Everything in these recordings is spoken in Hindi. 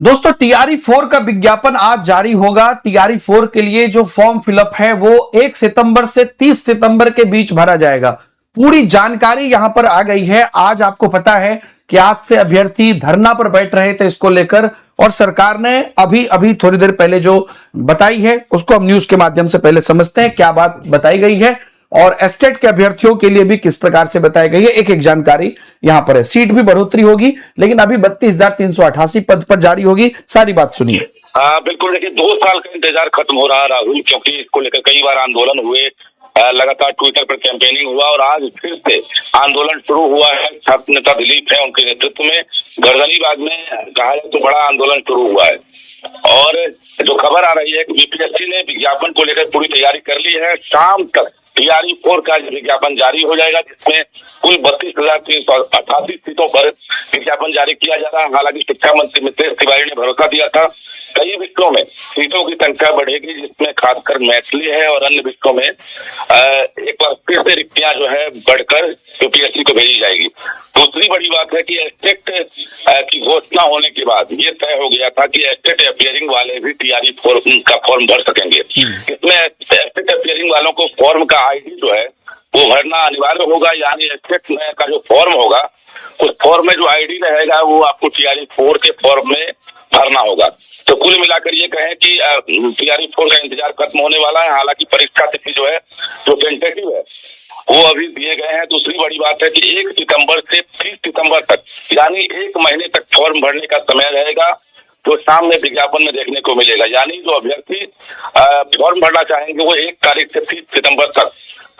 दोस्तों टीआरई 4 का विज्ञापन आज जारी होगा। टीआरई 4 के लिए जो फॉर्म फिलअप है वो 1 सितंबर से 30 सितंबर के बीच भरा जाएगा। पूरी जानकारी यहां पर आ गई है। आज आपको पता है कि आज से अभ्यर्थी धरना पर बैठ रहे थे इसको लेकर, और सरकार ने अभी अभी थोड़ी देर पहले जो बताई है उसको हम न्यूज के माध्यम से पहले समझते हैं क्या बात बताई गई है और एस्टेट के अभ्यर्थियों के लिए भी किस प्रकार से बताई गई है। एक एक जानकारी यहां पर है। सीट भी बढ़ोतरी होगी, लेकिन अभी 32,388 पद पर जारी होगी। सारी बात सुनिए। बिल्कुल, देखिए 2 साल का इंतजार खत्म हो रहा है राहुल, क्योंकि इसको लेकर कई बार आंदोलन हुए, लगातार ट्विटर पर कैंपेनिंग हुआ और आज फिर से आंदोलन शुरू हुआ है। छात्र नेता दिलीप है, उनके नेतृत्व में गर्दनीबाग में कहा जाए तो बड़ा आंदोलन शुरू हुआ है। और जो खबर आ रही है कि बीपीएससी ने विज्ञापन को लेकर पूरी तैयारी कर ली है। शाम तक टीआरई 4 का विज्ञापन जारी हो जाएगा, जिसमें कुल 32,388 सीटों पर विज्ञापन जारी किया जा रहा है। हालांकि शिक्षा मंत्री मितेश तिवारी ने भरोसा दिया था कई विषयों में सीटों की संख्या बढ़ेगी, जिसमें खासकर मैथिली है और अन्य विषयों में एक बार फिर से रिक्तियां जो है बढ़कर यूपीएससी को भेजी जाएगी। दूसरी बड़ी बात है कि एस्टेट की घोषणा होने के बाद ये तय हो गया था कि एस्टेट अपियरिंग वाले भी टीआरई 4 का फॉर्म भर सकेंगे। इसमें एस्टेट अपियरिंग वालों को फॉर्म का आईडी जो है वो भरना अनिवार्य होगा, यानी एस्टेट का जो फॉर्म होगा उस फॉर्म में जो आईडी रहेगा वो आपको टीआरई 4 के फॉर्म में भरना होगा। तो कुल मिलाकर ये कहें कि टीआरई 4 का इंतजार खत्म होने वाला है। हालांकि परीक्षा तिथि जो है जो टेंटेटिव है वो अभी दिए गए हैं। दूसरी बड़ी बात है कि 1 सितंबर से 30 सितंबर तक, यानी 1 महीने तक फॉर्म भरने का समय रहेगा, तो सामने विज्ञापन में देखने को मिलेगा। यानी जो अभ्यर्थी फॉर्म भरना चाहेंगे वो 1 तारीख से 30 सितंबर तक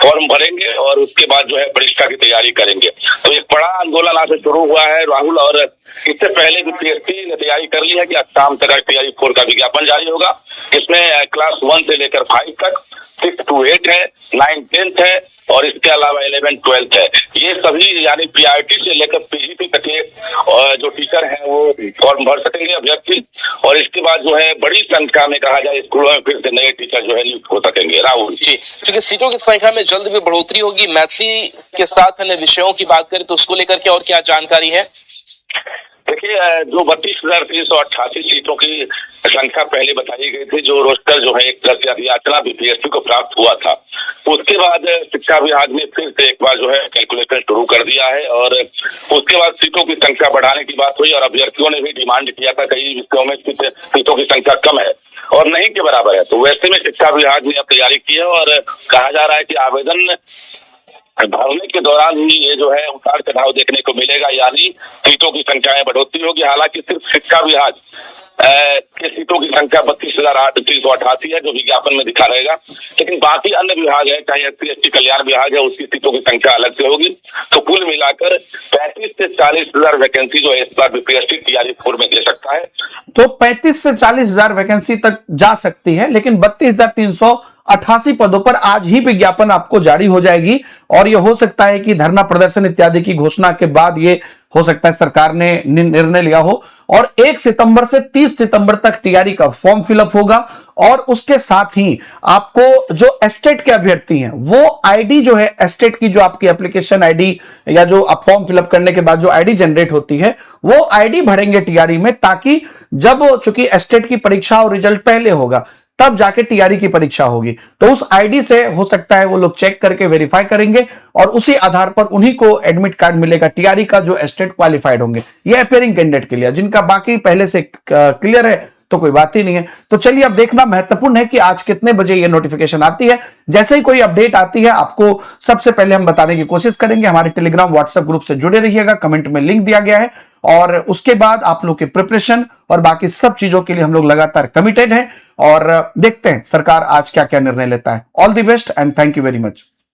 फॉर्म भरेंगे और उसके बाद जो है परीक्षा की तैयारी करेंगे। तो एक बड़ा आंदोलन आज से शुरू हुआ है राहुल, और इससे पहले भी बीपीएससी ने तैयारी कर ली है कि आज शाम तक टीआरई 4 का विज्ञापन जारी होगा। इसमें क्लास 1 से लेकर 5 तक, 6 to 8 है, 9, 10 है और इसके अलावा 11, 12 है। ये सभी यानी पीआईटी से लेकर पीजीटी तक के जो टीचर हैं वो फॉर्म भर सकेंगे अभ्यर्थी, और इसके बाद जो है बड़ी संख्या में कहा जाए स्कूलों में फिर से नए टीचर जो है नियुक्त हो सकेंगे। राहुल जी, क्योंकि सीटों की संख्या में जल्द भी बढ़ोतरी होगी। मैथिली के साथ अन्य विषयों की बात करें तो उसको लेकर के और क्या जानकारी है? देखिए, जो 32,388 सीटों की संख्या पहले बताई गई थी, जो रोस्टर जो है एक तरह से अभियाचना बीपीएससी को प्राप्त हुआ था, उसके बाद शिक्षा विभाग ने फिर से एक बार जो है कैलकुलेशन शुरू कर दिया है और उसके बाद सीटों की संख्या बढ़ाने की बात हुई और अभ्यर्थियों ने भी डिमांड किया था कई विषयों में सीटों की संख्या कम है और नहीं के बराबर है। तो वैसे में शिक्षा विभाग ने अब तैयारी की है और कहा जा रहा है कि आवेदन भरने के दौरान ही ये जो है उतार चढ़ाव देखने को मिलेगा, यानी सीटों की संख्या में बढ़ोतरी होगी। हालांकि सिर्फ शिक्षा विभाग के सीटों की संख्या 32,388 है जो विज्ञापन में दिखा रहेगा, लेकिन बाकी अन्य विभाग है, चाहे एससी एसटी कल्याण विभाग है, उसकी सीटों की संख्या अलग से होगी। तो कुल मिलाकर 35 से 40 हजार वैकेंसी जो है इस बार बीपीएससी टीआरई 4 में दे सकता है। तो 35 से 40 हजार वैकेंसी तक जा सकती है, लेकिन 32,388 पदों पर आज ही विज्ञापन आपको जारी हो जाएगी और यह हो सकता है कि धरना प्रदर्शन इत्यादि की घोषणा के बाद ये हो सकता है सरकार ने निर्णय लिया हो और 1 सितंबर से 30 सितंबर तक टीआरई का फॉर्म फिलअप होगा। और उसके साथ ही आपको जो एस्टेट के अभ्यर्थी हैं वो आईडी जो है एस्टेट की, जो आपकी एप्लीकेशन आईडी या जो आप फॉर्म फिलअप करने के बाद जो आईडी जनरेट होती है वो आईडी भरेंगे टीआरई में, ताकि जब चूंकि एस्टेट की परीक्षा और रिजल्ट पहले होगा तब जाके टीआरई की परीक्षा होगी, तो उस आईडी से हो सकता है वो लोग चेक करके वेरीफाई करेंगे और उसी आधार पर उन्हीं को एडमिट कार्ड मिलेगा टीआरई का जो एस्टेट क्वालिफाइड होंगे। ये अपियरिंग कैंडिडेट के लिए, जिनका बाकी पहले से क्लियर है तो कोई बात ही नहीं है। तो चलिए अब देखना महत्वपूर्ण है कि आज कितने बजे ये नोटिफिकेशन आती है। जैसे ही कोई अपडेट आती है आपको सबसे पहले हम बताने की कोशिश करेंगे। हमारे टेलीग्राम व्हाट्सएप ग्रुप से जुड़े रहिएगा, कमेंट में लिंक दिया गया है और उसके बाद आप लोग के प्रिपरेशन और बाकी सब चीजों के लिए हम लोग लगातार कमिटेड हैं और देखते हैं सरकार आज क्या क्या निर्णय लेता है। All the best and thank you very much.